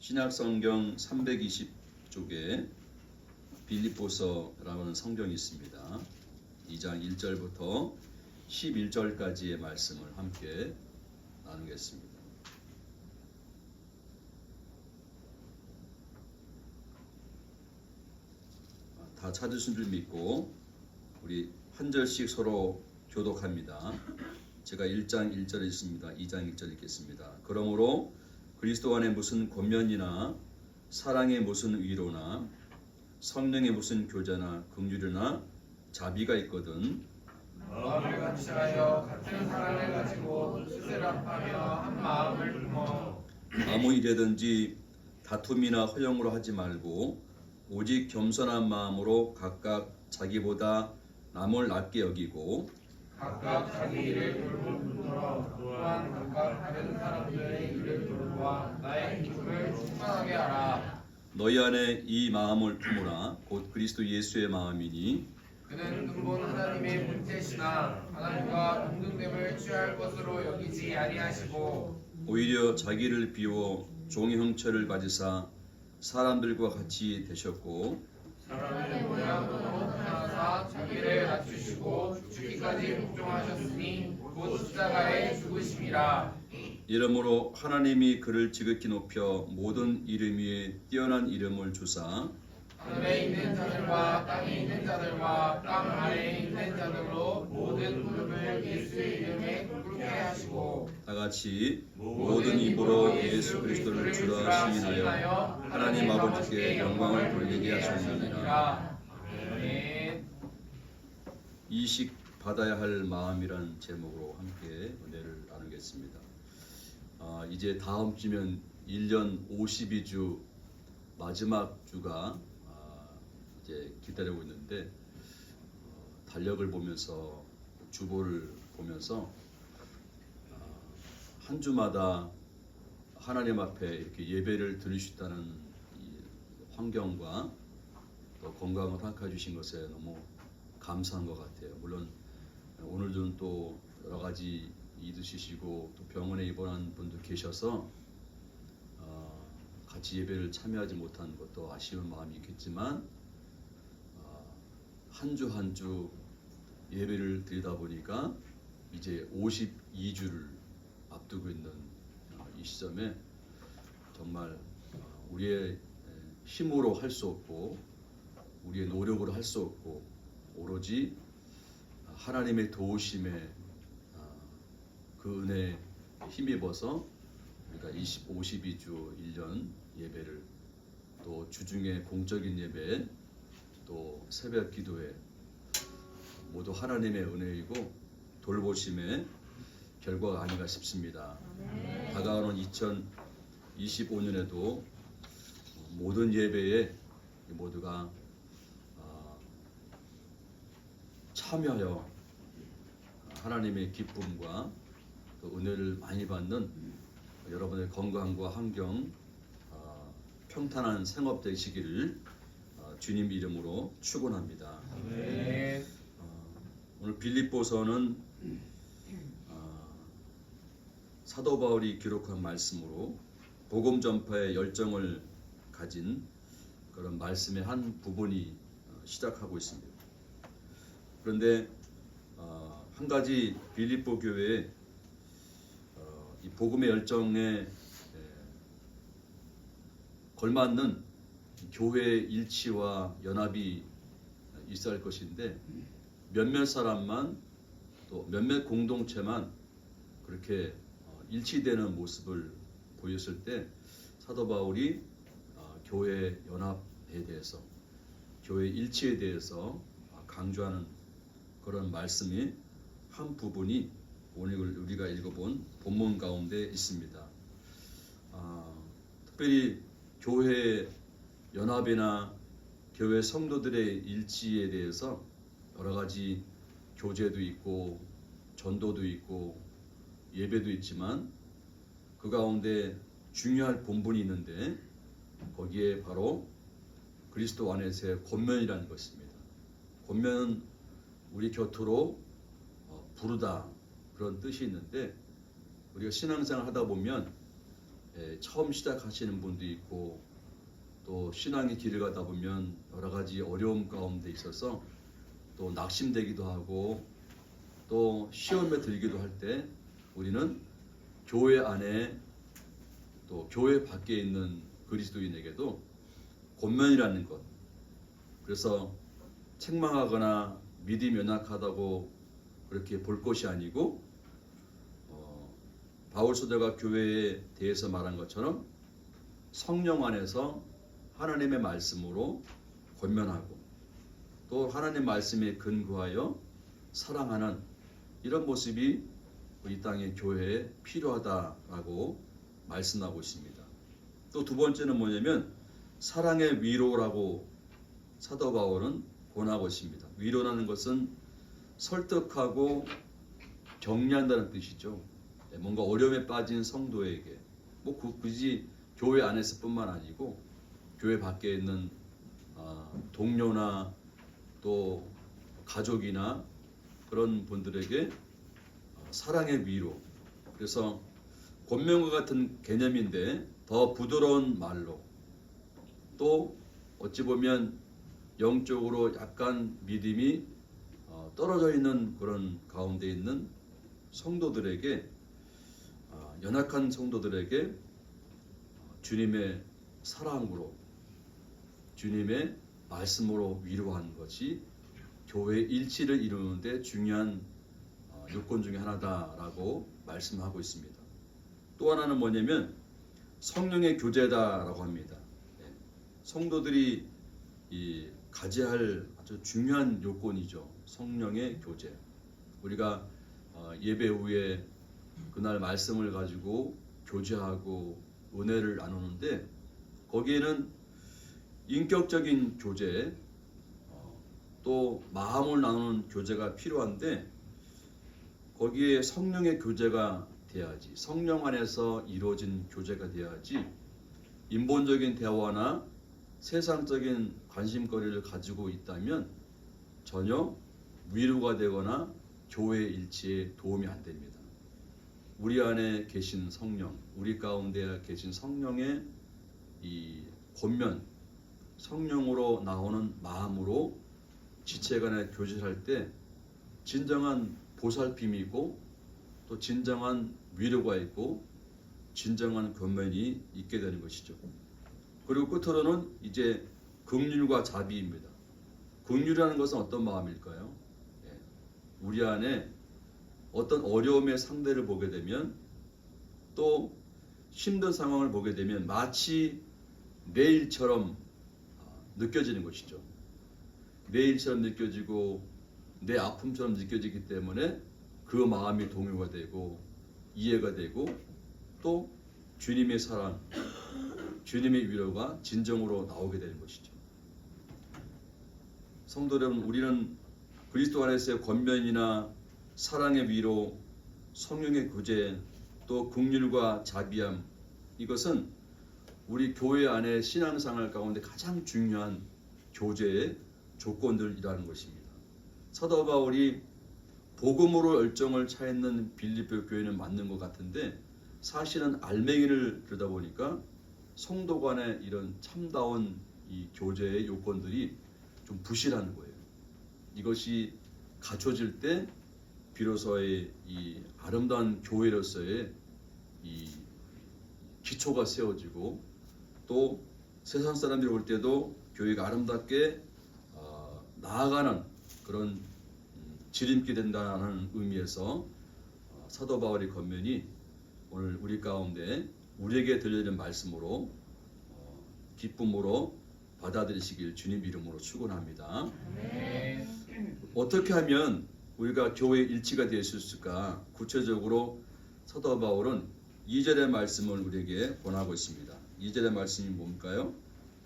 신약성경 320쪽에 빌립보서라고 하는 성경이 있습니다. 2장 1절부터 11절까지의 말씀을 함께 나누겠습니다. 다 찾으신 줄 믿고 우리 한 절씩 서로 교독합니다. 제가 1장 1절 있습니다. 2장 1절 읽겠습니다. 그러므로 그리스도 안에 무슨 권면이나 사랑의 무슨 위로나 성령의 무슨 교제나 긍휼이나 자비가 있거든 마음을 같이하여 같은 사랑을 가지고 뜻을 합하며 한 마음을 품어 아무 일에든지 다툼이나 허영으로 하지 말고 오직 겸손한 마음으로 각각 자기보다 남을 낮게 여기고 각각 자기 일을 돌볼 뿐더러 또한 각각 다른 사람들의 일을 돌보아 나의 기쁨을 충만하게 하라. 너희 안에 이 마음을 품으라. 곧 그리스도 예수의 마음이니 그는 근본 하나님의 본체시나 하나님과 동등됨을 취할 것으로 여기지 아니하시고 오히려 자기를 비워 종의 형체를 가지사 사람들과 같이 되셨고 사람의 모양으로 나타나사 자기를 낮추시고 죽기까지 복종하셨으니 곧 십자가에 죽으심이라. 이러므로 하나님이 그를 지극히 높여 모든 이름 위에 뛰어난 이름을 주사 하늘에 있는 자들과 땅에 있는 자들과 땅 아래에 있는 자들로 모든 무릎을 예수의 이름에 꿇게 하시고 다 같이 모든 입으로 예수 그리스도를 주라 시인하여 하나님 아버지께 영광을 돌리게 하셨느니라. 아멘. 이식 받아야 할 마음이란 제목으로 함께 은혜를 나누겠습니다. 이제 다음 주면 1년 52주 마지막 주가 이제 기다리고 있는데 달력을 보면서 주보를 보면서 한 주마다 하나님 앞에 이렇게 예배를 드릴 수 있다는 이 환경과 또 건강을 허락해 주신 것에 너무 감사한 것 같아요. 물론 오늘은 또 여러 가지 있으시고 또 병원에 입원한 분도 계셔서 같이 예배를 참여하지 못한 것도 아쉬운 마음이 있겠지만 한 주 한 주 예배를 드리다 보니까 이제 52주를 앞두고 있는 이 시점에 정말 우리의 힘으로 할 수 없고 우리의 노력으로 할 수 없고 오로지 하나님의 도우심에 그 은혜에 힘입어서 우리가 52주 1년 예배를 또 주중에 공적인 예배 또 새벽 기도회 모두 하나님의 은혜이고 돌보심의 결과가 아닌가 싶습니다. 다가오는 2025년에도 모든 예배에 모두가 참여하여 하나님의 기쁨과 또 은혜를 많이 받는 여러분의 건강과 환경 평탄한 생업 되시기를 주님 이름으로 축원합니다. 네. 오늘 빌립보서는 사도 바울이 기록한 말씀으로 복음 전파의 열정을 가진 그런 말씀의 한 부분이 시작하고 있습니다. 그런데 한 가지 빌립보 교회에 이 복음의 열정에 걸맞는 교회의 일치와 연합이 있어야 할 것인데 몇몇 사람만 또 몇몇 공동체만 그렇게 일치되는 모습을 보였을 때 사도 바울이 교회 연합에 대해서 교회 일치에 대해서 강조하는 그런 말씀이 한 부분이 오늘 우리가 읽어본 본문 가운데 있습니다. 특별히 교회 연합이나 교회 성도들의 일치에 대해서 여러 가지 교제도 있고 전도도 있고 예배도 있지만 그 가운데 중요할 본분이 있는데 거기에 바로 그리스도 안에서의 권면이라는 것입니다. 권면은 우리 곁으로 부르다 그런 뜻이 있는데 우리가 신앙생활 하다 보면 처음 시작하시는 분도 있고 또 신앙의 길을 가다 보면 여러 가지 어려움 가운데 있어서 또 낙심되기도 하고 또 시험에 들기도 할 때 우리는 교회 안에 또 교회 밖에 있는 그리스도인에게도 권면이라는 것, 그래서 책망하거나 믿음이 연약하다고 그렇게 볼 것이 아니고 바울 사도가 교회에 대해서 말한 것처럼 성령 안에서 하나님의 말씀으로 권면하고 또 하나님 말씀에 근거하여 사랑하는 이런 모습이 이 땅의 교회에 필요하다라고 말씀하고 있습니다. 또 두 번째는 뭐냐면 사랑의 위로라고 사도 바울은 권하고 있습니다. 위로라는 것은 설득하고 격려한다는 뜻이죠. 뭔가 어려움에 빠진 성도에게 굳이 교회 안에서뿐만 아니고 교회 밖에 있는 동료나 또 가족이나 그런 분들에게 사랑의 위로, 그래서 권면과 같은 개념인데 더 부드러운 말로 또 어찌 보면 영적으로 약간 믿음이 떨어져 있는 그런 가운데 있는 성도들에게 연약한 성도들에게 주님의 사랑으로 주님의 말씀으로 위로하는 것이 교회의 일치를 이루는데 중요한 요건 중에 하나다라고 말씀하고 있습니다. 또 하나는 뭐냐면 성령의 교제다라고 합니다. 성도들이 가져야 할 아주 중요한 요건이죠. 성령의 교제. 우리가 예배 후에 그날 말씀을 가지고 교제하고 은혜를 나누는데 거기에는 인격적인 교제 또 마음을 나누는 교제가 필요한데 거기에 성령의 교제가 돼야지, 성령 안에서 이루어진 교제가 돼야지 인본적인 대화나 세상적인 관심거리를 가지고 있다면 전혀 위로가 되거나 교회 일치에 도움이 안 됩니다. 우리 안에 계신 성령, 우리 가운데 계신 성령의 이 권면, 성령으로 나오는 마음으로 지체 간에 교제할 때 진정한 보살핌이고 또 진정한 위로가 있고 진정한 권면이 있게 되는 것이죠. 그리고 끝으로는 이제 긍휼과 자비입니다. 긍휼이라는 것은 어떤 마음일까요? 우리 안에 어떤 어려움의 상대를 보게 되면 또 힘든 상황을 보게 되면 마치 내 일처럼 느껴지는 것이죠. 내 일처럼 느껴지고 내 아픔처럼 느껴지기 때문에 그 마음이 동요가 되고 이해가 되고 또 주님의 사랑, 주님의 위로가 진정으로 나오게 되는 것이죠. 성도 여러분, 우리는 그리스도 안에서의 권면이나 사랑의 위로, 성령의 교제, 또 긍휼과 자비함, 이것은 우리 교회 안의 신앙생활 가운데 가장 중요한 교제의 조건들이라는 것입니다. 사도 바울이 복음으로 열정을 차있는 빌립보 교회는 맞는 것 같은데 사실은 알맹이를 들여다 보니까 성도 간의 이런 참다운 이 교제의 요건들이 좀 부실한 거예요. 이것이 갖춰질 때 비로소의 이 아름다운 교회로서의 이 기초가 세워지고 또 세상 사람들이 올 때도 교회가 아름답게 나아가는 그런 지름길이 된다는 의미에서 사도 바울의 권면이 오늘 우리 가운데 우리에게 들려지는 말씀으로 기쁨으로 받아들이시길 주님 이름으로 축원합니다. 네. 어떻게 하면 우리가 교회 일치가 될 수 있을까? 구체적으로 사도 바울은 2절의 말씀을 우리에게 권하고 있습니다. 2절의 말씀이 뭘까요?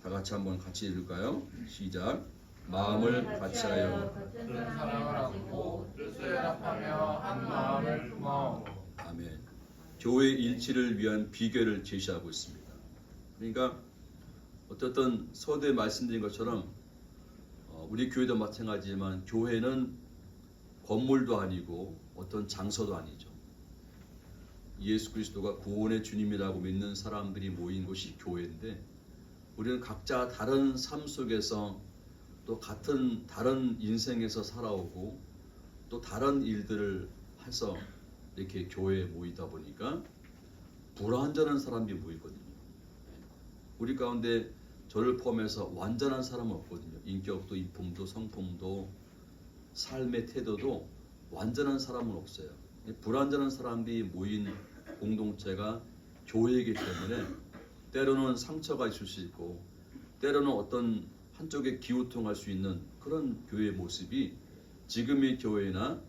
다 같이 읽을까요? 시작. 마음을 같이하여 같은 사랑을 안고 뜻을 합하며 한 마음을 품어. 아멘. 교회 일치를 위한 비결을 제시하고 있습니다. 그러니까 어떻든 서두에 말씀드린 것처럼 우리 교회도 마찬가지지만 교회는 건물도 아니고 어떤 장소도 아니죠. 예수 그리스도가 구원의 주님이라고 믿는 사람들이 모인 곳이 교회인데, 우리는 각자 다른 삶 속에서 또 같은 다른 인생에서 살아오고 또 다른 일들을 해서 이렇게 교회에 모이다 보니까 불완전한 사람들이 모이거든요. 우리 가운데 저를 포함해서 완전한 사람은 없거든요. 인격도, 이품도, 성품도, 삶의 태도도 완전한 사람은 없어요. 불완전한 사람들이 모인 공동체가 교회이기 때문에 때로는 상처가 있을 수 있고 때로는 어떤 한쪽에 기우통할 수 있는 그런 교회의 모습이 지금의 교회나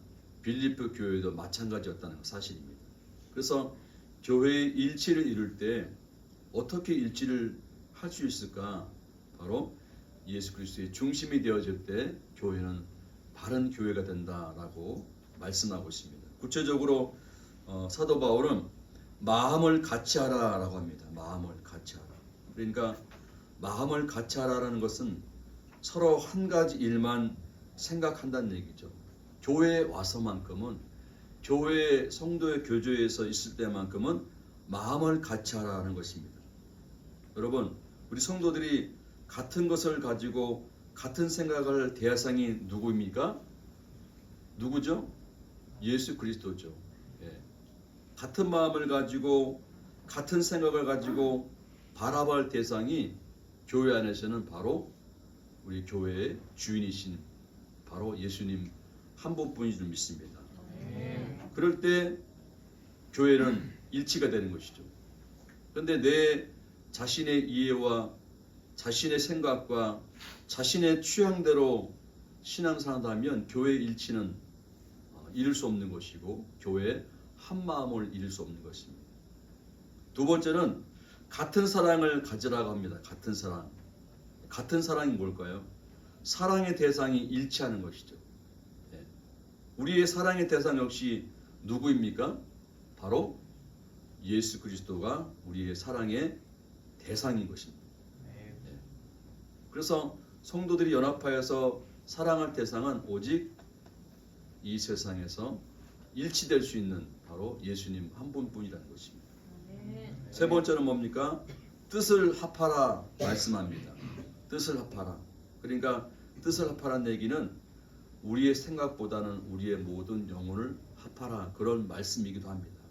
빌립보 교회도 마찬가지였다는 사실입니다. 그래서 교회의 일치를 이룰 때 어떻게 일치를 할 수 있을까? 바로 예수 그리스도의 중심이 되어질 때 교회는 바른 교회가 된다라고 말씀하고 있습니다. 구체적으로 사도 바울은 마음을 같이 하라라고 합니다. 마음을 같이 하라. 그러니까 마음을 같이 하라라는 것은 서로 한 가지 일만 생각한다는 얘기죠. 교회에 와서만큼은, 교회 성도의 교제에서 있을 때만큼은 마음을 같이 하라는 것입니다. 여러분, 우리 성도들이 같은 것을 가지고 같은 생각을 대상이 누구입니까? 누구죠? 예수 그리스도죠. 예. 같은 마음을 가지고 같은 생각을 가지고 바라볼 대상이 교회 안에서는 바로 우리 교회의 주인이신 바로 예수님 한 분뿐인 줄 믿습니다. 그럴 때 교회는 일치가 되는 것이죠. 그런데 내 자신의 이해와 자신의 생각과 자신의 취향대로 신앙생활을 하면 교회의 일치는 이룰 수 없는 것이고 교회의 한 마음을 이룰 수 없는 것입니다. 두 번째는 같은 사랑을 가지라고 합니다. 같은 사랑. 같은 사랑이 뭘까요? 사랑의 대상이 일치하는 것이죠. 우리의 사랑의 대상 역시 누구입니까? 바로 예수 그리스도가 우리의 사랑의 대상인 것입니다. 그래서 성도들이 연합하여서 사랑할 대상은 오직 이 세상에서 일치될 수 있는 바로 예수님 한 분뿐이라는 것입니다. 세 번째는 뭡니까? 뜻을 합하라 말씀합니다. 뜻을 합하라. 그러니까 뜻을 합하라는 얘기는 우리의 생각보다는 우리의 모든 영혼을 합하라, 그런 말씀이기도 합니다.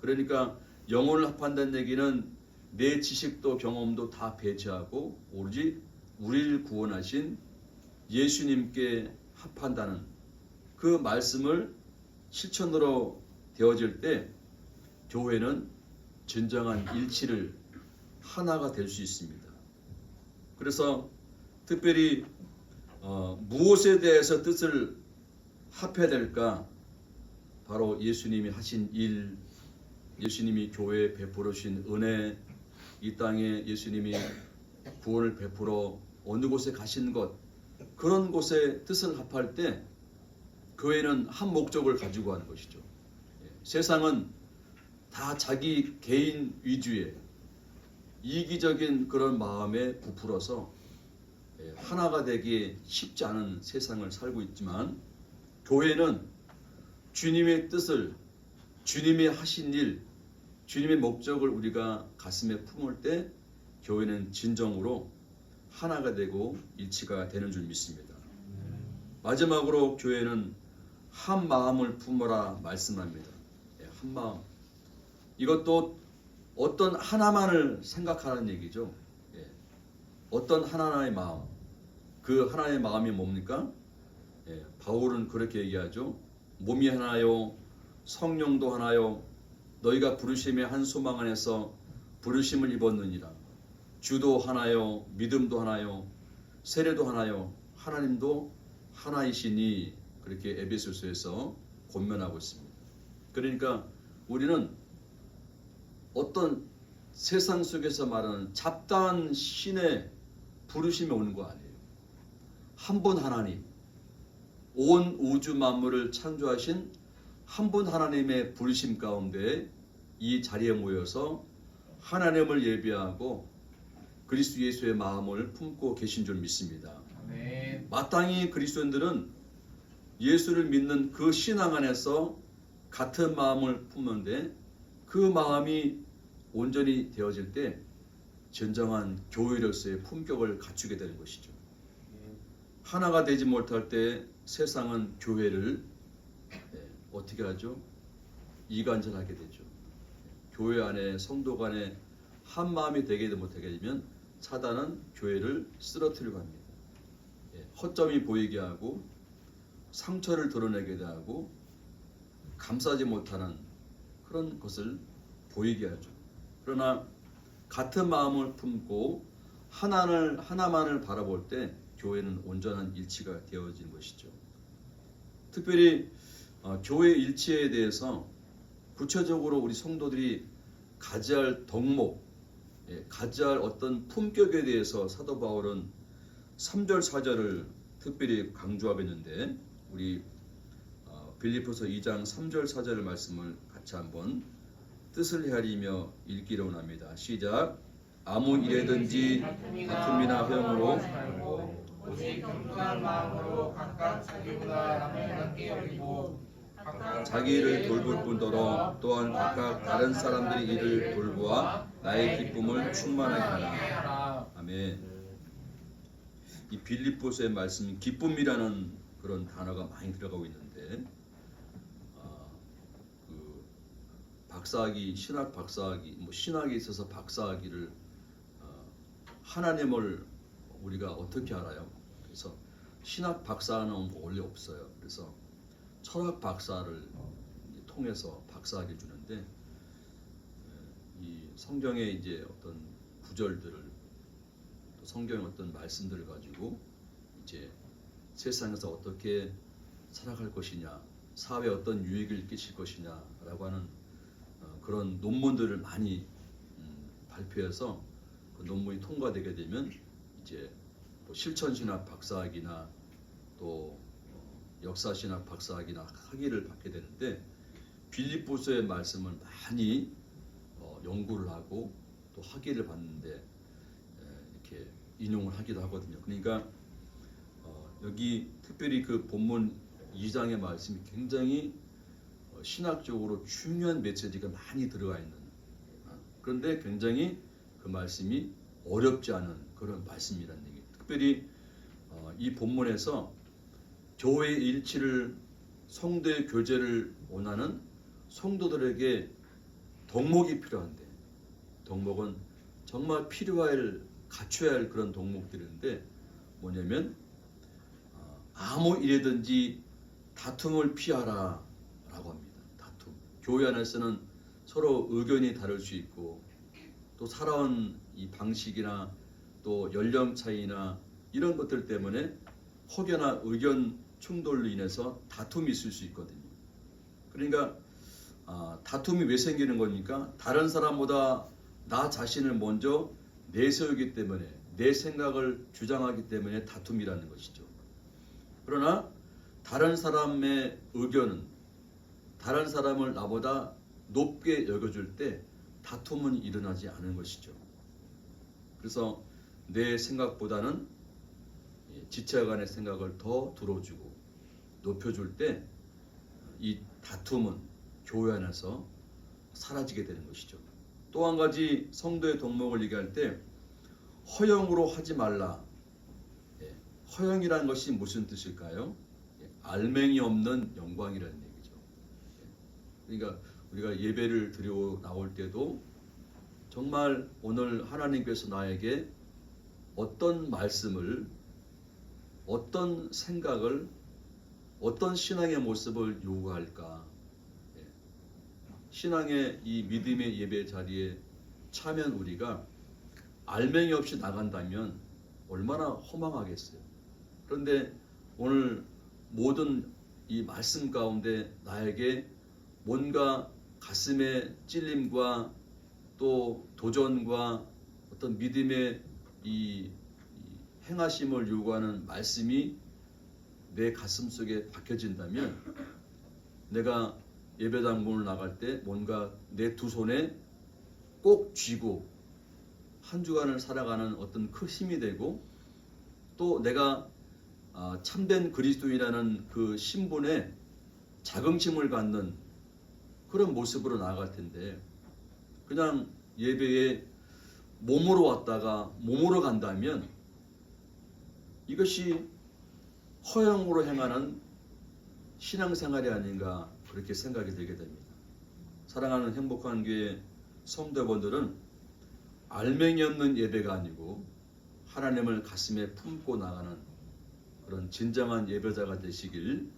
그러니까 영혼을 합한다는 얘기는 내 지식도 경험도 다 배제하고 오로지 우리를 구원하신 예수님께 합한다는 그 말씀을 실천으로 되어질 때 교회는 진정한 일치를 하나가 될 수 있습니다. 그래서 특별히 무엇에 대해서 뜻을 합해야 될까? 바로 예수님이 하신 일, 예수님이 교회에 베풀어 주신 은혜, 이 땅에 예수님이 구원을 베풀어 어느 곳에 가신 것, 그런 곳에 뜻을 합할 때 교회는 한 목적을 가지고 하는 것이죠. 세상은 다 자기 개인 위주의 이기적인 그런 마음에 부풀어서 하나가 되기 쉽지 않은 세상을 살고 있지만, 교회는 주님의 뜻을, 주님의 하신 일, 주님의 목적을 우리가 가슴에 품을 때 교회는 진정으로 하나가 되고 일치가 되는 줄 믿습니다. 마지막으로 교회는 한 마음을 품어라 말씀합니다. 한 마음. 이것도 어떤 하나만을 생각하는 얘기죠. 어떤 하나의 마음. 그 하나의 마음이 뭡니까? 바울은 그렇게 얘기하죠. 몸이 하나요, 성령도 하나요, 너희가 부르심의 한 소망 안에서 부르심을 입었느니라. 주도 하나요, 믿음도 하나요, 세례도 하나요, 하나님도 하나이시니, 그렇게 에베소서에서 권면하고 있습니다. 그러니까 우리는 어떤 세상 속에서 말하는 잡다한 신의 부르심이 오는 거 아니에요. 한 분 하나님, 온 우주 만물을 창조하신 한 분 하나님의 부르심 가운데 이 자리에 모여서 하나님을 예배하고 그리스도 예수의 마음을 품고 계신 줄 믿습니다. 마땅히 그리스도인들은 예수를 믿는 그 신앙 안에서 같은 마음을 품는데 그 마음이 온전히 되어질 때 진정한 교회로서의 품격을 갖추게 되는 것이죠. 하나가 되지 못할 때 세상은 교회를 어떻게 하죠? 이간질하게 되죠. 교회 안에 성도 간에 한 마음이 되게 못하게 되면 사단은 교회를 쓰러뜨리려고 합니다. 허점이 보이게 하고 상처를 드러내게 하고 감싸지 못하는 그런 것을 보이게 하죠. 그러나 같은 마음을 품고 하나만을 바라볼 때 교회는 온전한 일치가 되어지는 것이죠. 특별히 교회 일치에 대해서 구체적으로 우리 성도들이 가지할 덕목, 가지할 어떤 품격에 대해서 사도 바울은 3절 4절을 특별히 강조하고 있는데 우리 빌립보서 2장 3절 4절 말씀을 같이 한번 뜻을 헤아리며 읽기로 합니다. 시작. 아무 일에든지 다툼이나 허용으로 오직 겸손한 마음으로 각각 자기보다 남을 낮게 여기고 자기를 돌볼 뿐더러 또한 각각 다른 사람들의 일을 돌보아 나의 기쁨을 충만하게 하라. 아멘. 이 빌립보서의 말씀 기쁨이라는 그런 단어가 많이 들어가고 있는데 그 박사학위 신학 박사학위 신학에 있어서 박사학위를 하나님을 우리가 어떻게 알아요? 그래서 신학 박사는 원래 없어요. 그래서 철학 박사를 통해서 박사학위를 주는데 이 성경의 이제 어떤 구절들을 또 성경의 어떤 말씀들을 가지고 이제 세상에서 어떻게 살아갈 것이냐, 사회에 어떤 유익을 끼칠 것이냐라고 하는 그런 논문들을 많이 발표해서 그 논문이 통과되게 되면 이제 뭐 실천신학 박사학위나 또 역사신학 박사학위나 학위를 받게 되는데 빌립보서의 말씀을 많이 연구를 하고 또 학위를 받는데 이렇게 인용을 하기도 하거든요. 그러니까 여기 특별히 그 본문 2장의 말씀이 굉장히 신학적으로 중요한 메시지가 많이 들어가 있는 그런데 굉장히 그 말씀이 어렵지 않은 그런 말씀이라는 얘기. 특별히 이 본문에서 교회의 일치를 성도의 교제를 원하는 성도들에게 덕목이 필요한데 덕목은 정말 갖춰야 할 그런 덕목들인데 뭐냐면 아무 일에든지 다툼을 피하라 라고 합니다. 다툼. 교회 안에서는 서로 의견이 다를 수 있고 또 살아온 이 방식이나 또 연령 차이나 이런 것들 때문에 혹여나 의견 충돌로 인해서 다툼이 있을 수 있거든요. 그러니까 다툼이 왜 생기는 겁니까? 다른 사람보다 나 자신을 먼저 내세우기 때문에 내 생각을 주장하기 때문에 다툼이라는 것이죠. 그러나 다른 사람의 의견은 다른 사람을 나보다 높게 여겨줄 때 다툼은 일어나지 않은 것이죠. 그래서 내 생각보다는 지체간의 생각을 더 들어주고 높여줄 때 이 다툼은 교회 안에서 사라지게 되는 것이죠. 또 한 가지 성도의 덕목을 얘기할 때 허영으로 하지 말라. 허영이라는 것이 무슨 뜻일까요? 알맹이 없는 영광이라는 얘기죠. 그러니까 우리가 예배를 드리고 나올 때도 정말 오늘 하나님께서 나에게 어떤 말씀을 어떤 생각을 어떤 신앙의 모습을 요구할까? 신앙의 이 믿음의 예배 자리에 차면 우리가 알맹이 없이 나간다면 얼마나 허망하겠어요. 그런데 오늘 모든 이 말씀 가운데 나에게 뭔가 가슴의 찔림과 또 도전과 어떤 믿음의 이 행하심을 요구하는 말씀이 내 가슴 속에 박혀진다면 내가 예배당 문을 나갈 때 뭔가 내 두 손에 꼭 쥐고 한 주간을 살아가는 어떤 큰 힘이 되고 또 내가 참된 그리스도인이라는 그 신분에 자긍심을 갖는 그런 모습으로 나아갈 텐데 그냥 예배에 몸으로 왔다가 몸으로 간다면 이것이 허영으로 행하는 신앙생활이 아닌가 그렇게 생각이 들게 됩니다. 사랑하는 행복한 교회 성도분들은 알맹이 없는 예배가 아니고 하나님을 가슴에 품고 나가는 그런 진정한 예배자가 되시길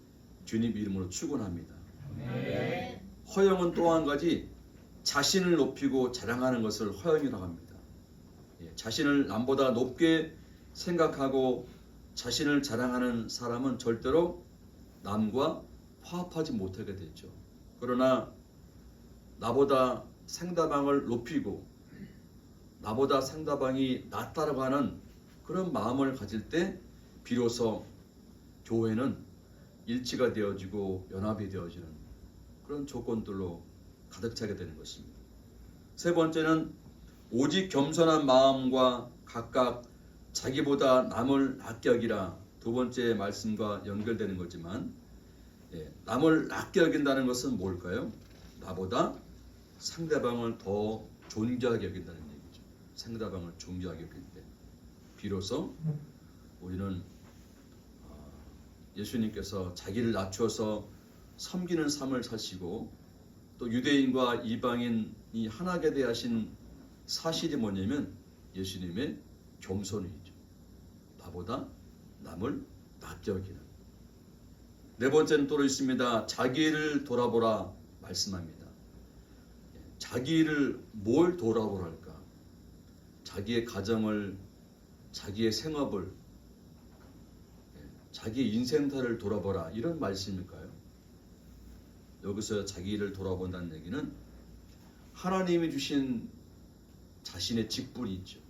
주님 이름으로 축원합니다. 네. 허영은 또 한 가지 자신을 높이고 자랑하는 것을 허영이라고 합니다. 자신을 남보다 높게 생각하고 자신을 자랑하는 사람은 절대로 남과 화합하지 못하게 되죠. 그러나 나보다 상대방을 높이고 나보다 상대방이 낫다라고 하는 그런 마음을 가질 때 비로소 교회는 일치가 되어지고 연합이 되어지는 그런 조건들로 가득 차게 되는 것입니다. 세 번째는 오직 겸손한 마음과 각각 자기보다 남을 낮게 여기라. 두 번째 말씀과 연결되는 거지만 남을 낮게 여긴다는 것은 뭘까요? 나보다 상대방을 더 존귀하게 여긴다는 얘기죠. 상대방을 존귀하게 여길 때 비로소 우리는 예수님께서 자기를 낮춰서 섬기는 삶을 사시고 또 유대인과 이방인이 하나게 대하신 사실이 뭐냐면 예수님의 겸손이죠. 나보다 남을 낮게 여기는. 네 번째는 또 있습니다. 자기를 돌아보라 말씀합니다. 자기를 뭘 돌아보랄까? 자기의 가정을, 자기의 생업을, 자기의 인생사를 돌아보라 이런 말씀일까요? 여기서 자기를 돌아본다는 얘기는 하나님이 주신 자신의 직분이 있죠.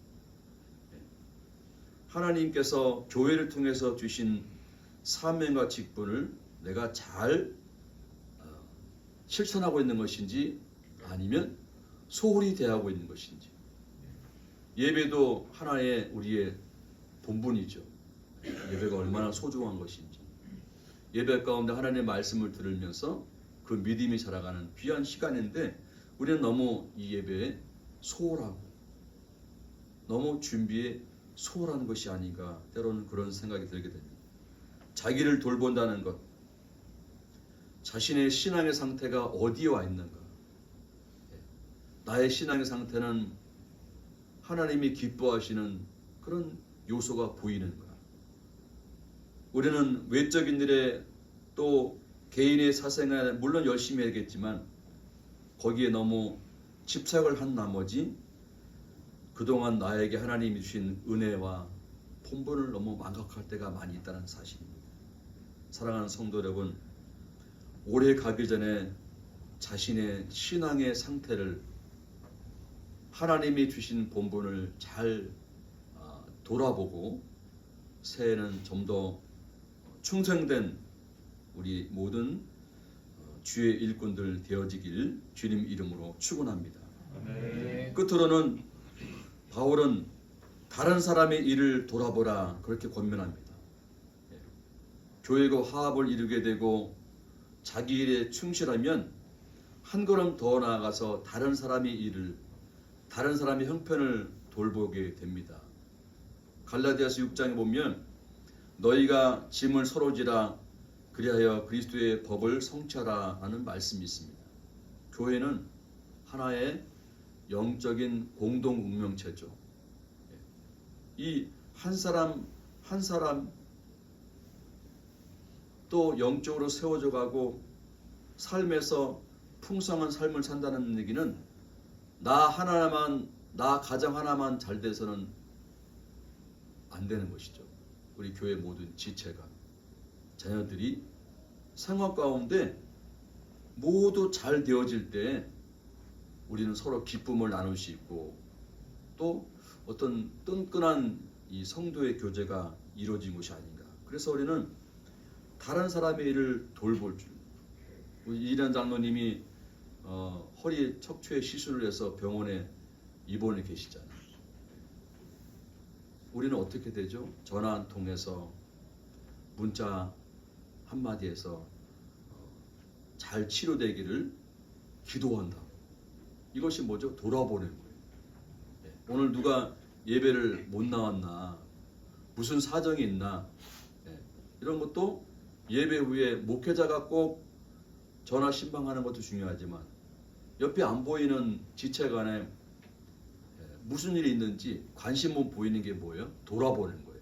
하나님께서 교회를 통해서 주신 사명과 직분을 내가 잘 실천하고 있는 것인지 아니면 소홀히 대하고 있는 것인지. 예배도 하나의 우리의 본분이죠. 예배가 얼마나 소중한 것인지. 예배 가운데 하나님의 말씀을 들으면서 그 믿음이 자라가는 귀한 시간인데 우리는 너무 이 예배에 소홀하고 너무 준비에 소홀한 것이 아닌가 때로는 그런 생각이 들게 됩니다. 자기를 돌본다는 것, 자신의 신앙의 상태가 어디에 와 있는가, 나의 신앙의 상태는 하나님이 기뻐하시는 그런 요소가 보이는가. 우리는 외적인 일에 또 개인의 사생활에 물론 열심히 해야겠지만 거기에 너무 집착을 한 나머지 그동안 나에게 하나님이 주신 은혜와 본분을 너무 망각할 때가 많이 있다는 사실입니다. 사랑하는 성도 여러분, 올해 가기 전에 자신의 신앙의 상태를 하나님이 주신 본분을 잘 돌아보고 새해는 좀 더 충성된 우리 모든 주의 일꾼들 되어지길 주님 이름으로 축원합니다. 네. 끝으로는 바울은 다른 사람의 일을 돌아보라 그렇게 권면합니다. 교회가 화합을 이루게 되고 자기 일에 충실하면 한 걸음 더 나아가서 다른 사람의 일을, 다른 사람의 형편을 돌보게 됩니다. 갈라디아서 6장에 보면 너희가 짐을 서로 지라 그리하여 그리스도의 법을 성취하라 라는 말씀이 있습니다. 교회는 하나의 영적인 공동 운명체죠. 이 한 사람 한 사람 또 영적으로 세워져 가고 삶에서 풍성한 삶을 산다는 얘기는 나 하나만, 나 가정 하나만 잘 돼서는 안 되는 것이죠. 우리 교회 모든 지체가, 자녀들이 생활 가운데 모두 잘 되어질 때 우리는 서로 기쁨을 나눌 수 있고 또 어떤 끈끈한 이 성도의 교제가 이루어진 것이 아닌가. 그래서 우리는 다른 사람의 일을 돌볼 줄. 우리 이란 장로님이 허리 척추에 시술을 해서 병원에 입원해 계시잖아요. 우리는 어떻게 되죠? 전화 한 통해서 문자 한마디에서 잘 치료되기를 기도한다. 이것이 뭐죠? 돌아보는 거예요. 오늘 누가 예배를 못 나왔나, 무슨 사정이 있나, 이런 것도 예배 후에 목회자가 꼭 전화 신방하는 것도 중요하지만 옆에 안 보이는 지체간에 무슨 일이 있는지 관심 못 보이는 게 뭐예요? 돌아보는 거예요.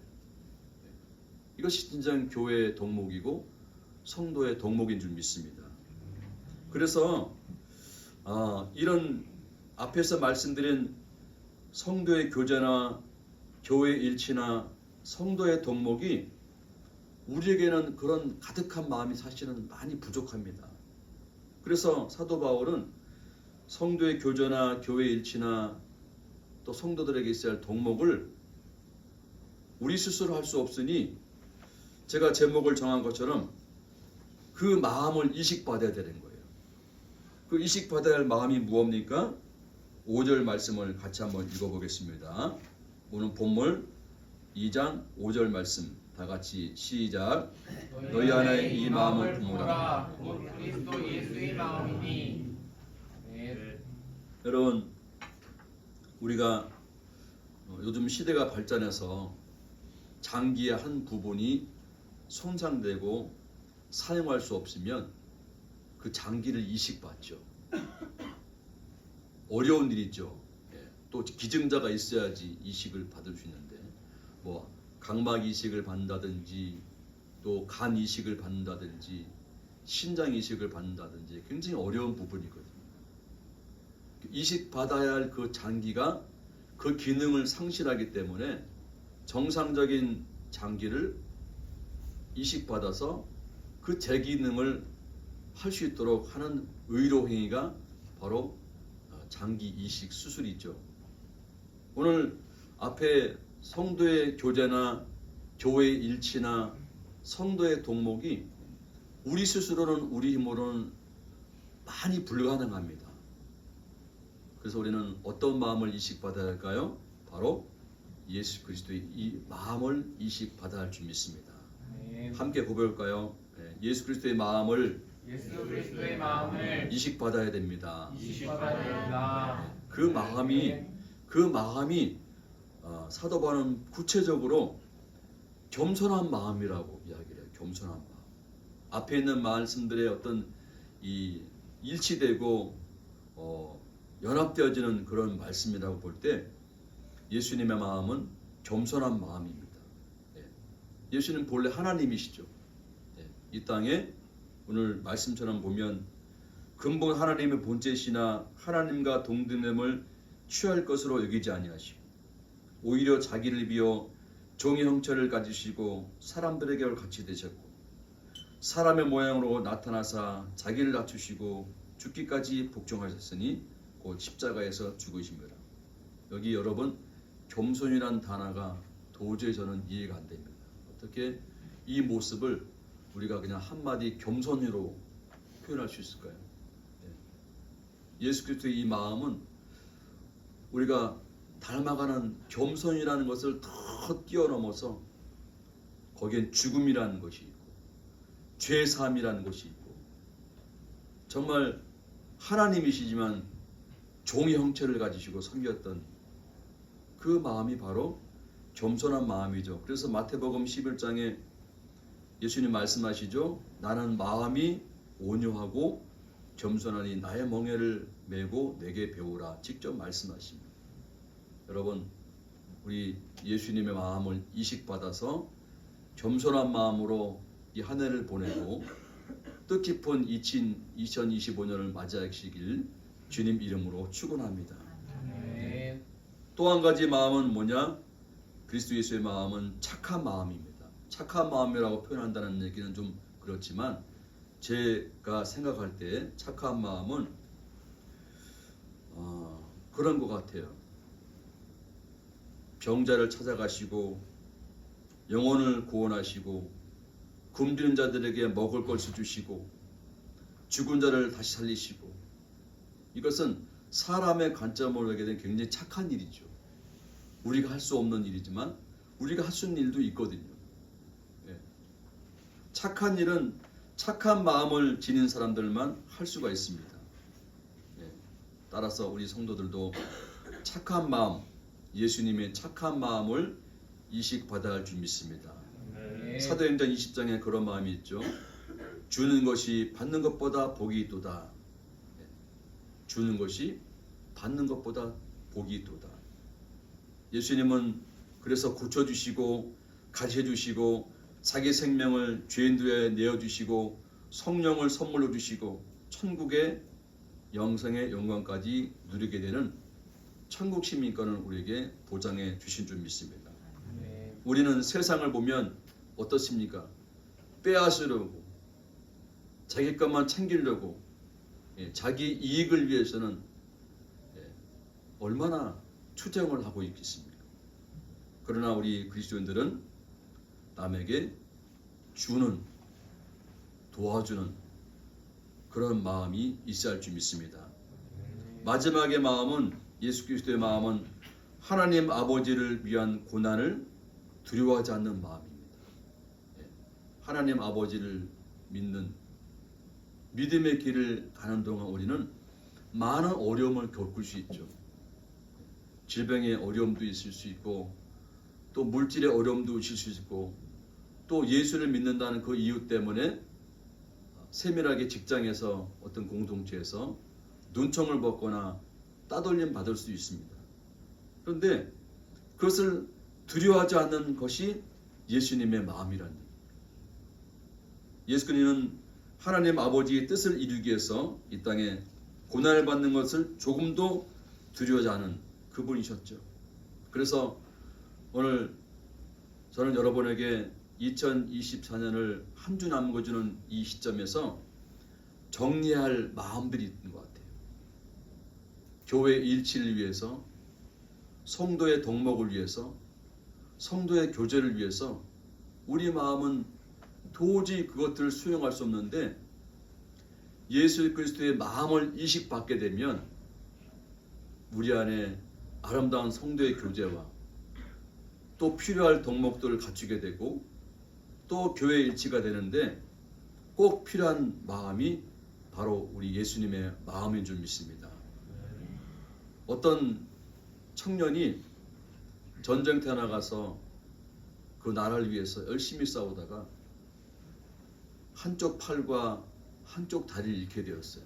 이것이 진정 교회의 덕목이고 성도의 덕목인 줄 믿습니다. 그래서 이런 앞에서 말씀드린 성도의 교제나 교회 일치나 성도의 덕목이 우리에게는 그런 가득한 마음이 사실은 많이 부족합니다. 그래서 사도 바울은 성도의 교제나 교회 일치나 또 성도들에게 있어야 할 덕목을 우리 스스로 할 수 없으니 제가 제목을 정한 것처럼 그 마음을 이식받아야 되는 거예요. 그 이식받아야 할 마음이 무엇입니까? 5절 말씀을 같이 한번 읽어보겠습니다. 오늘 본문 2장 5절 말씀 다 같이 시작. 너희 안에 이 마음을 품으라. 곧 그리스도 예수의 마음이니. 네. 여러분, 우리가 요즘 시대가 발전해서 장기의 한 부분이 손상되고 사용할 수 없으면 그 장기를 이식받죠. 어려운 일이죠. 또 기증자가 있어야지 이식을 받을 수 있는데 뭐 각막 이식을 받는다든지 또 간 이식을 받는다든지 신장 이식을 받는다든지 굉장히 어려운 부분이거든요. 이식 받아야 할 그 장기가 그 기능을 상실하기 때문에 정상적인 장기를 이식받아서 그 재기능을 할 수 있도록 하는 의료 행위가 바로 장기 이식 수술이죠. 오늘 앞에 성도의 교제나 교회의 일치나 성도의 동목이 우리 스스로는 우리 힘으로는 많이 불가능합니다. 그래서 우리는 어떤 마음을 이식받아야 할까요? 바로 예수 그리스도의 이 마음을 이식받아야 할 줄 믿습니다. 함께 고백할까요? 예수 그리스도의 마음을 이식받아야 됩니다. 그 마음이 사도 바울은 구체적으로 겸손한 마음이라고 이야기를 해요. 겸손한 마음. 앞에 있는 말씀들의 어떤 이 일치되고 연합되어지는 그런 말씀이라고 볼 때 예수님의 마음은 겸손한 마음입니다. 예수님 본래 하나님이시죠. 이 땅에 오늘 말씀처럼 보면 근본 하나님의 본체시나 하나님과 동등됨을 취할 것으로 여기지 아니하시고 오히려 자기를 비워 종의 형체를 가지시고 사람들에게 같이 되셨고 사람의 모양으로 나타나사 자기를 낮추시고 죽기까지 복종하셨으니 곧 십자가에서 죽으십니다. 여기 여러분 겸손이란 단어가 도저히 저는 이해가 안 됩니다. 어떻게 이 모습을 우리가 그냥 한마디 겸손으로 표현할 수 있을까요? 예수 그리스도의 이 마음은 우리가 닮아가는 겸손이라는 것을 더 뛰어넘어서 거기엔 죽음이라는 것이 있고 죄사함이라는 것이 있고 정말 하나님이시지만 종의 형체를 가지시고 섬겼던 그 마음이 바로 겸손한 마음이죠. 그래서 마태복음 11장에 예수님 말씀하시죠. 나는 마음이 온유하고 겸손하니 나의 멍에를 메고 내게 배우라. 직접 말씀하십니다. 여러분 우리 예수님의 마음을 이식받아서 겸손한 마음으로 이 한 해를 보내고 뜻깊은 2025년을 맞이하시길 주님 이름으로 축원합니다. 또 한 가지 마음은 뭐냐? 그리스도 예수의 마음은 착한 마음입니다. 착한 마음이라고 표현한다는 얘기는 좀 그렇지만 제가 생각할 때 착한 마음은 그런 것 같아요. 병자를 찾아가시고 영혼을 구원하시고 굶주린 자들에게 먹을 것을 주시고 죽은 자를 다시 살리시고 이것은 사람의 관점으로 보게 되면 굉장히 착한 일이죠. 우리가 할 수 없는 일이지만 우리가 할 수 있는 일도 있거든요. 착한 일은 착한 마음을 지닌 사람들만 할 수가 있습니다. 따라서 우리 성도들도 착한 마음, 예수님의 착한 마음을 이식받아야 할 줄 믿습니다. 네. 사도행전 20장에 그런 마음이 있죠. 주는 것이 받는 것보다 복이 있도다. 주는 것이 받는 것보다 복이 있도다. 예수님은 그래서 고쳐주시고 가르쳐주시고 자기 생명을 죄인들에 내어주시고 성령을 선물로 주시고 천국의 영생의 영광까지 누리게 되는 천국 시민권을 우리에게 보장해 주신 줄 믿습니다. 네. 우리는 세상을 보면 어떻습니까? 빼앗으려고 자기 것만 챙기려고 자기 이익을 위해서는 얼마나 투쟁을 하고 있겠습니까? 그러나 우리 그리스도인들은 남에게 주는, 도와주는 그런 마음이 있어야 할 줄 믿습니다. 마지막의 마음은, 예수 그리스도의 마음은 하나님 아버지를 위한 고난을 두려워하지 않는 마음입니다. 하나님 아버지를 믿는 믿음의 길을 가는 동안 우리는 많은 어려움을 겪을 수 있죠. 질병의 어려움도 있을 수 있고, 또 물질의 어려움도 있을 수 있고, 또 예수를 믿는다는 그 이유 때문에 세밀하게 직장에서 어떤 공동체에서 눈총을 받거나 따돌림 받을 수 있습니다. 그런데 그것을 두려워하지 않는 것이 예수님의 마음이라는 얘기입니다. 예수 그리스도는 하나님 아버지의 뜻을 이루기 위해서 이 땅에 고난을 받는 것을 조금도 두려워하지 않은 그분이셨죠. 그래서 오늘 저는 여러분에게 2024년을 한 주 남겨주는 이 시점에서 정리할 마음들이 있는 것 같아요. 교회 일치를 위해서, 성도의 덕목을 위해서, 성도의 교제를 위해서 우리 마음은 도저히 그것들을 수용할 수 없는데, 예수 그리스도의 마음을 이식받게 되면 우리 안에 아름다운 성도의 교제와 또 필요할 덕목들을 갖추게 되고 또 교회 일치가 되는데, 꼭 필요한 마음이 바로 우리 예수님의 마음인 줄 믿습니다. 어떤 청년이 전쟁터에 나가서 그 나라를 위해서 열심히 싸우다가 한쪽 팔과 한쪽 다리를 잃게 되었어요.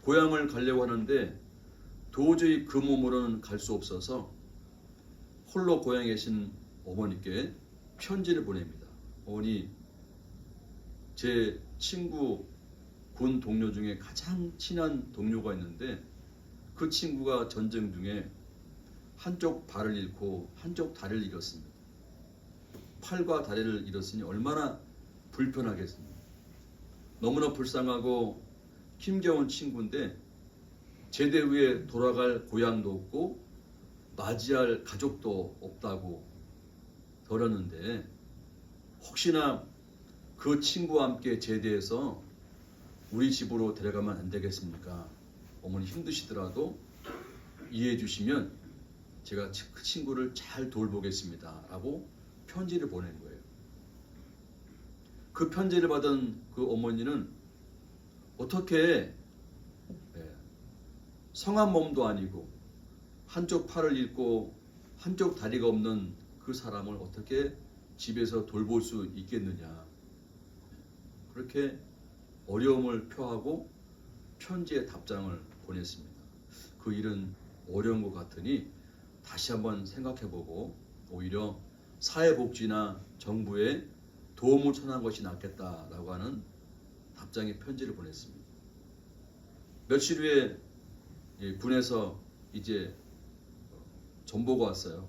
고향을 가려고 하는데 도저히 그 몸으로는 갈 수 없어서 홀로 고향에 계신 어머니께 편지를 보냅니다. 어머니, 제 친구 군 동료 중에 가장 친한 동료가 있는데 그 친구가 전쟁 중에 한쪽 발을 잃고 한쪽 다리를 잃었습니다. 팔과 다리를 잃었으니 얼마나 불편하겠습니까? 너무나 불쌍하고 힘겨운 친구인데 제대 후에 돌아갈 고향도 없고 맞이할 가족도 없다고 들었는데, 혹시나 그 친구와 함께 제대해서 우리 집으로 데려가면 안 되겠습니까? 어머니 힘드시더라도 이해해 주시면 제가 그 친구를 잘 돌보겠습니다 라고 편지를 보낸 거예요. 그 편지를 받은 그 어머니는 어떻게 성한 몸도 아니고 한쪽 팔을 잃고 한쪽 다리가 없는 그 사람을 어떻게 집에서 돌볼 수 있겠느냐, 그렇게 어려움을 표하고 편지에 답장을 보냈습니다. 그 일은 어려운 것 같으니 다시 한번 생각해보고 오히려 사회복지나 정부에 도움을 청한 것이 낫겠다라고 하는 답장의 편지를 보냈습니다. 며칠 후에 군에서 이제 전보가 왔어요.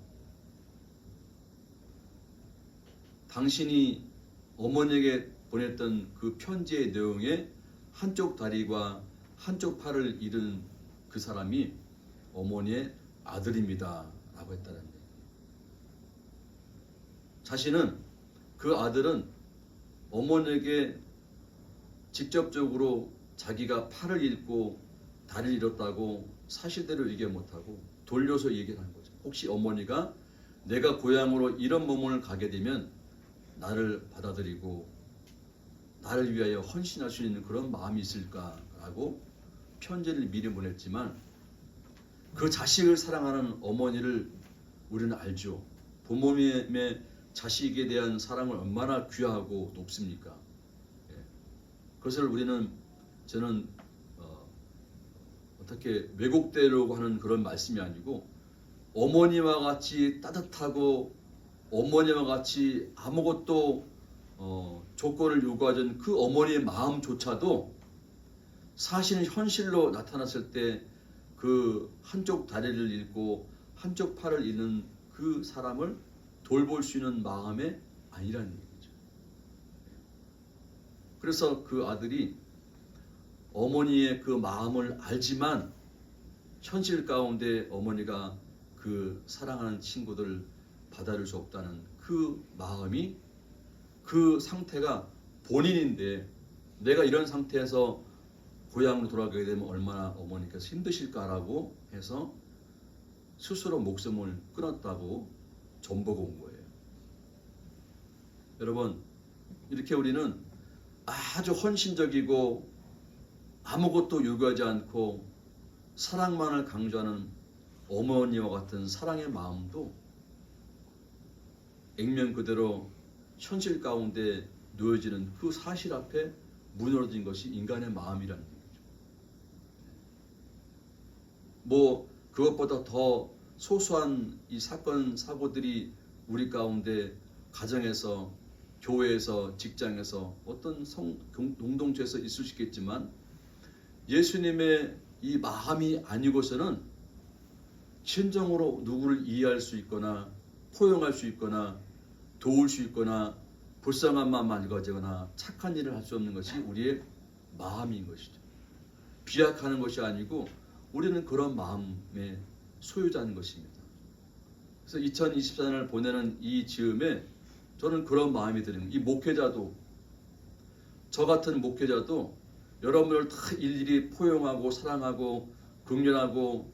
당신이 어머니에게 보냈던 그 편지의 내용에 한쪽 다리와 한쪽 팔을 잃은 그 사람이 어머니의 아들입니다 라고 했다는 얘기예요. 자신은, 그 아들은 어머니에게 직접적으로 자기가 팔을 잃고 다리를 잃었다고 사실대로 얘기 못하고 돌려서 얘기를 한 거죠. 혹시 어머니가 내가 고향으로 이런 몸을 가게 되면 나를 받아들이고 나를 위하여 헌신할 수 있는 그런 마음이 있을까라고 편지를 미리 보냈지만 그 자식을 사랑하는 어머니를 우리는 알죠. 부모님의 자식에 대한 사랑을 얼마나 귀하고 높습니까? 예. 그것을 저는 어떻게 왜곡되려고 하는 그런 말씀이 아니고 어머니와 같이 따뜻하고 어머니와 같이 아무것도 조건을 요구하던 그 어머니의 마음조차도 사실은 현실로 나타났을 때 그 한쪽 다리를 잃고 한쪽 팔을 잃는 그 사람을 돌볼 수 있는 마음이 아니라는 얘기죠. 그래서 그 아들이 어머니의 그 마음을 알지만 현실 가운데 어머니가 그 사랑하는 친구들 받아줄 수 없다는 그 마음이, 그 상태가 본인인데 내가 이런 상태에서 고향으로 돌아가게 되면 얼마나 어머니께서 힘드실까라고 해서 스스로 목숨을 끊었다고 전보가 온 거예요. 여러분, 이렇게 우리는 아주 헌신적이고 아무것도 요구하지 않고 사랑만을 강조하는 어머니와 같은 사랑의 마음도 액면 그대로 현실 가운데 놓여지는 그 사실 앞에 무너진 것이 인간의 마음이라는 얘기죠. 뭐 그것보다 더 소소한 이 사건 사고들이 우리 가운데 가정에서, 교회에서, 직장에서, 어떤 공동체에서 있을 수 있겠지만 예수님의 이 마음이 아니고서는 진정으로 누구를 이해할 수 있거나 포용할 수 있거나 도울 수 있거나 불쌍한 마음만 가지거나 착한 일을 할 수 없는 것이 우리의 마음인 것이죠. 비약하는 것이 아니고 우리는 그런 마음의 소유자인 것입니다. 그래서 2024년을 보내는 이 즈음에 저는 그런 마음이 드는, 이 목회자도, 저 같은 목회자도 여러분을 다 일일이 포용하고 사랑하고 긍휼하고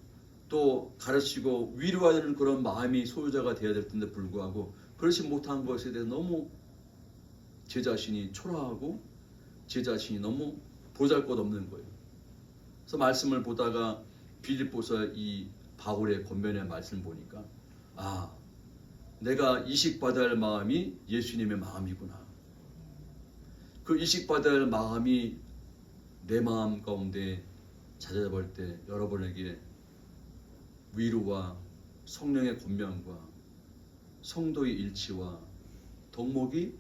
또 가르치고 위로하는 그런 마음이 소유자가 되어야 될 텐데 불구하고 그렇지 못한 것에 대해 너무 제 자신이 초라하고 제 자신이 너무 보잘것없는 거예요. 그래서 말씀을 보다가 빌립보서 이 바울의 권면의 말씀을 보니까 내가 이식받아야 할 마음이 예수님의 마음이구나. 그 이식받아야 할 마음이 내 마음 가운데 찾아볼 때 여러분에게 위로와 성령의 권면과 성도의 일치와 덕목이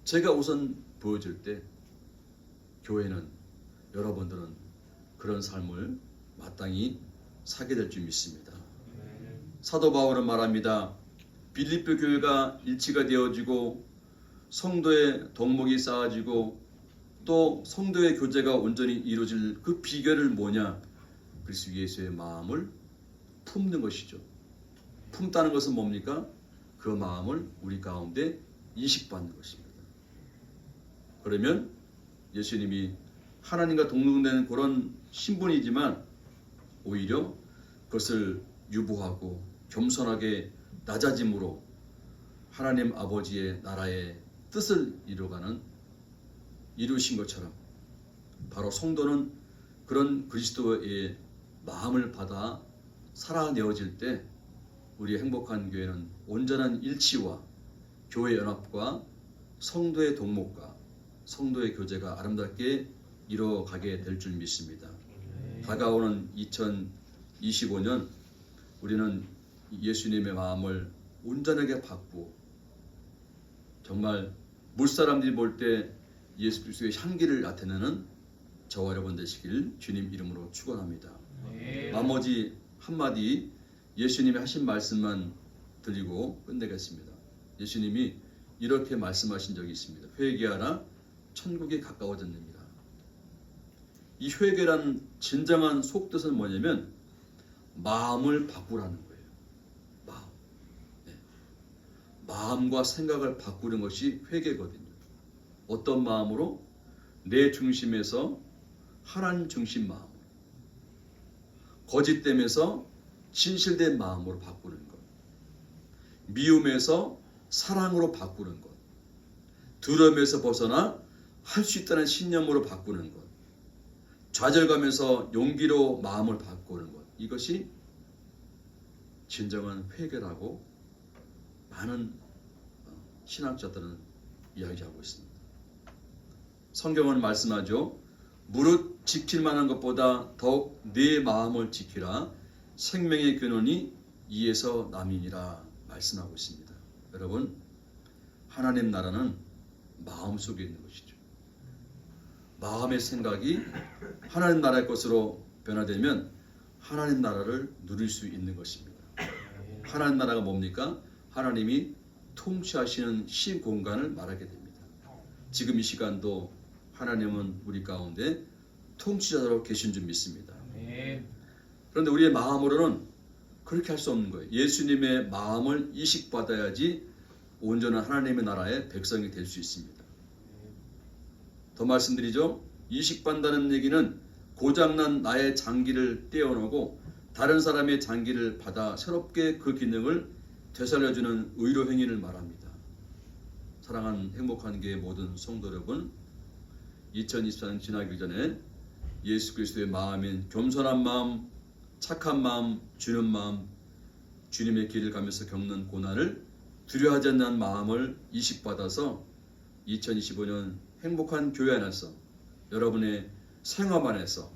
제가 우선 보여줄 때 교회는, 여러분들은 그런 삶을 마땅히 사게 될 줄 믿습니다. 사도 바울은 말합니다. 빌립보 교회가 일치가 되어지고 성도의 덕목이 쌓아지고 또 성도의 교제가 온전히 이루어질 그 비결을 뭐냐? 그리스도 예수의 마음을 품는 것이죠. 품다는 것은 뭡니까? 그 마음을 우리 가운데 이식받는 것입니다. 그러면 예수님이 하나님과 동등되는 그런 신분이지만 오히려 그것을 유보하고 겸손하게 낮아짐으로 하나님 아버지의 나라의 뜻을 이루신 것처럼 바로 성도는 그런 그리스도의 마음을 받아 살아내어질 때 우리 행복한 교회는 온전한 일치와 교회 연합과 성도의 동목과 성도의 교제가 아름답게 이루어가게 될 줄 믿습니다. 다가오는 2025년 우리는 예수님의 마음을 온전하게 받고 정말 물사람들이 볼 때 예수 그리스도의 향기를 나타내는 저와 여러분 되시길 주님 이름으로 축원합니다. 나머지 한마디 예수님이 하신 말씀만 드리고 끝내겠습니다. 예수님이 이렇게 말씀하신 적이 있습니다. 회개하라, 천국이 가까워졌느니라. 이 회개라는 진정한 속뜻은 뭐냐면 마음을 바꾸라는 거예요. 마음과 생각을 바꾸는 것이 회개거든요. 어떤 마음으로? 내 중심에서 하나님 중심 마음으로, 거짓됨에서 진실된 마음으로 바꾸는 것, 미움에서 사랑으로 바꾸는 것, 두려움에서 벗어나 할 수 있다는 신념으로 바꾸는 것, 좌절감에서 용기로 마음을 바꾸는 것, 이것이 진정한 회개라고 많은 신학자들은 이야기하고 있습니다. 성경은 말씀하죠. 무릇 지킬 만한 것보다 더욱 내 마음을 지키라. 생명의 근원이 이에서 남이니라 말씀하고 있습니다. 여러분, 하나님 나라는 마음속에 있는 것이죠. 마음의 생각이 하나님 나라의 것으로 변화되면 하나님 나라를 누릴 수 있는 것입니다. 하나님 나라가 뭡니까? 하나님이 통치하시는 시공간을 말하게 됩니다. 지금 이 시간도 하나님은 우리 가운데 통치자로 계신 줄 믿습니다. 그런데 우리의 마음으로는 그렇게 할 수 없는 거예요. 예수님의 마음을 이식받아야지 온전한 하나님의 나라의 백성이 될 수 있습니다. 더 말씀드리죠. 이식받는다는 얘기는 고장난 나의 장기를 떼어놓고 다른 사람의 장기를 받아 새롭게 그 기능을 되살려주는 의로 행위를 말합니다. 사랑하는 행복한 교회 모든 성도 여러분, 2024년 지나기 전에 예수 그리스도의 마음인 겸손한 마음, 착한 마음, 주는 마음, 주님의 길을 가면서 겪는 고난을 두려워하지 않는 마음을 이식받아서 2025년 행복한 교회 안에서, 여러분의 생활 안에서,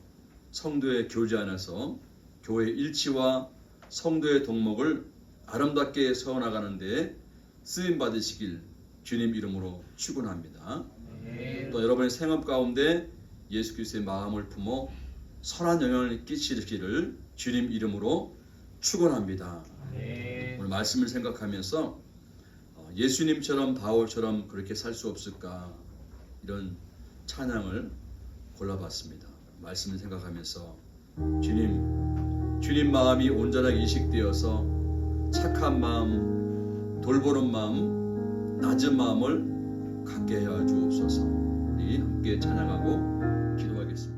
성도의 교제 안에서 교회 일치와 성도의 동목을 아름답게 세워나가는 데 쓰임 받으시길 주님 이름으로 축원합니다. 또 여러분의 생업 가운데 예수 그리스도의 마음을 품어 선한 영향을 끼치기를 주님 이름으로 축원합니다. 오늘 말씀을 생각하면서 예수님처럼 바울처럼 그렇게 살 수 없을까, 이런 찬양을 골라봤습니다. 말씀을 생각하면서 주님 마음이 온전하게 이식되어서 착한 마음, 돌보는 마음, 낮은 마음을 갖게 하여 주옵소서. 우리 함께 찬양하고 기도하겠습니다.